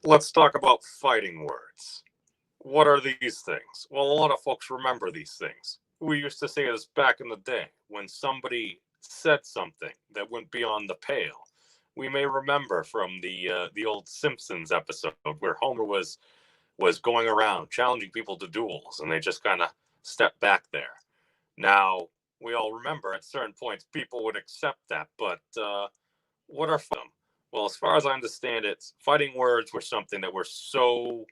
Let's talk about fighting words. What are these things? Well, a lot of folks remember these things. We used to say this back in the day when somebody said something that went beyond the pale. We may remember from the old Simpsons episode where Homer was going around challenging people to duels, and they just kind of stepped back there. Now we all remember at certain points people would accept that, but what are them? Well, as far as I understand it, fighting words were something that were so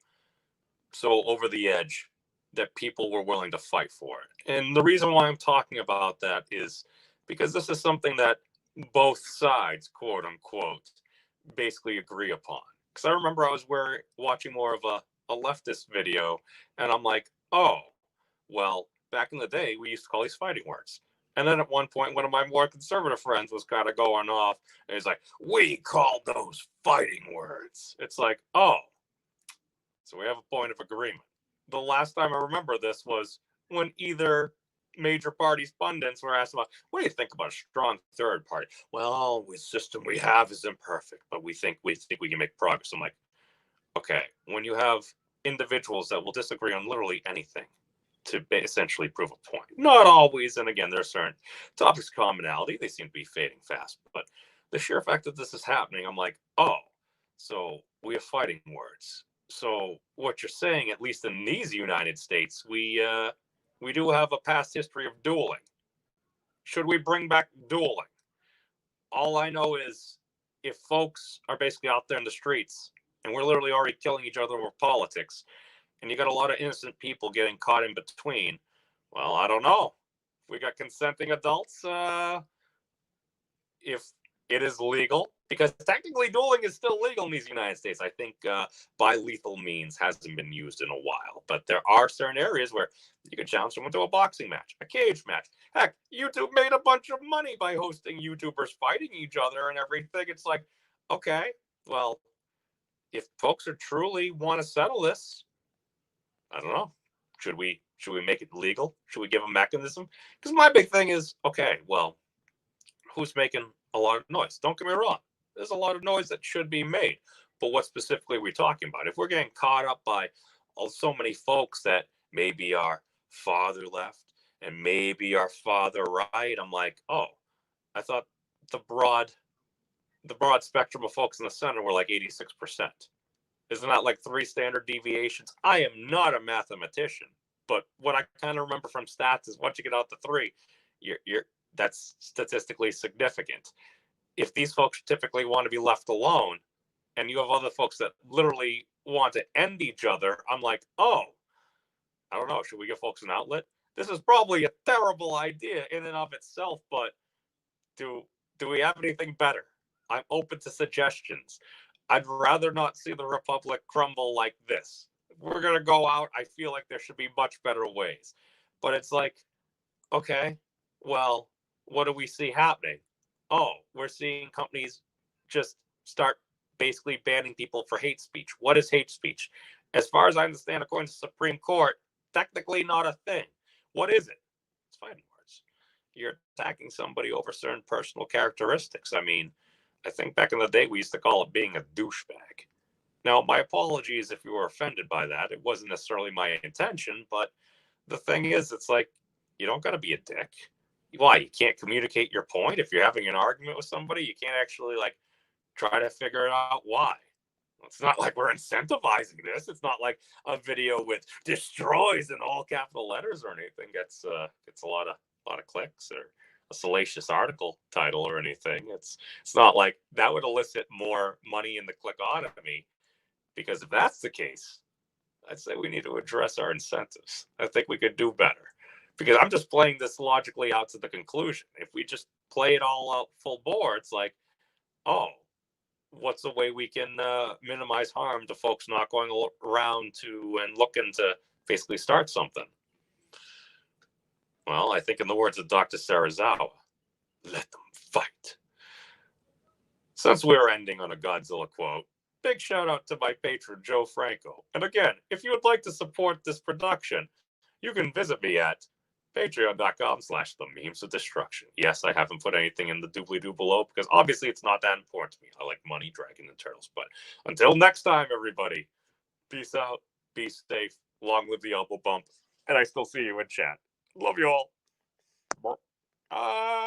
over the edge that people were willing to fight for it. And the reason why I'm talking about that is because this is something that both sides, quote unquote, basically agree upon. Because I remember I was watching more of a leftist video, and I'm like, oh, well, back in the day, we used to call these fighting words. And then at one point, one of my more conservative friends was kind of going off, and he's like, we called those fighting words. It's like, oh, so we have a point of agreement. The last time I remember this was when either major parties pundits were asked about, what do you think about a strong third party? Well, the system we have is imperfect, but we think we can make progress. I'm like, okay, when you have individuals that will disagree on literally anything to essentially prove a point. Not always, and again, there are certain topics of commonality. They seem to be fading fast, but the sheer fact that this is happening, I'm like, oh, so we have fighting words. So what you're saying, at least in these United States, we do have a past history of dueling. Should we bring back dueling? All I know is if folks are basically out there in the streets and we're literally already killing each other over politics, and you got a lot of innocent people getting caught in between. Well, I don't know. We got consenting adults. If it is legal, because technically dueling is still legal in these United States. I think by lethal means hasn't been used in a while, but there are certain areas where you can challenge someone to a boxing match, a cage match. Heck, YouTube made a bunch of money by hosting YouTubers fighting each other and everything. It's like, okay, well, if folks are truly want to settle this, I don't know. Should we make it legal? Should we give a mechanism? Because my big thing is, okay, well, who's making a lot of noise? Don't get me wrong. There's a lot of noise that should be made. But what specifically are we talking about? If we're getting caught up by so many folks that maybe are farther left and maybe are farther right, I'm like, oh, I thought the broad the broad spectrum of folks in the center were like 86%. Isn't that like three standard deviations? I am not a mathematician, but what I kind of remember from stats is once you get out to three, you're that's statistically significant. If these folks typically want to be left alone, and you have other folks that literally want to end each other, I'm like, oh, I don't know. Should we give folks an outlet? This is probably a terrible idea in and of itself, but do do we have anything better? I'm open to suggestions. I'd rather not see the republic crumble like this. If we're gonna go out, I feel like there should be much better ways. But it's like, okay, well, what do we see happening? Oh, we're seeing companies just start basically banning people for hate speech. What is hate speech? As far as I understand, according to the Supreme Court, technically not a thing. What is it? It's fighting words. You're attacking somebody over certain personal characteristics. I mean, I think back in the day we used to call it being a douchebag. Now, my apologies if you were offended by that. It wasn't necessarily my intention, but the thing is, it's like you don't got to be a dick. Why? You can't communicate your point if you're having an argument with somebody. You can't actually like try to figure out why. It's not like we're incentivizing this. It's not like a video with destroys in all capital letters or anything gets a lot of clicks or a salacious article title or anything. It's not like that would elicit more money in the clickotomy. Because if that's the case, I'd say we need to address our incentives. I think we could do better. Because I'm just playing this logically out to the conclusion. If we just play it all out full bore, it's like, oh, what's the way we can minimize harm to folks not going around to and looking to basically start something? Well, I think in the words of Dr. Sarazawa, let them fight. Since we're ending on a Godzilla quote, big shout out to my patron Joe Franco. And again, if you would like to support this production, you can visit me at Patreon.com/the memes of destruction. Yes, I haven't put anything in the doobly-doo below because obviously it's not that important to me. I like money, dragon, and turtles. But until next time, everybody, peace out, be safe, long live the elbow bump, and I still see you in chat. Love you all.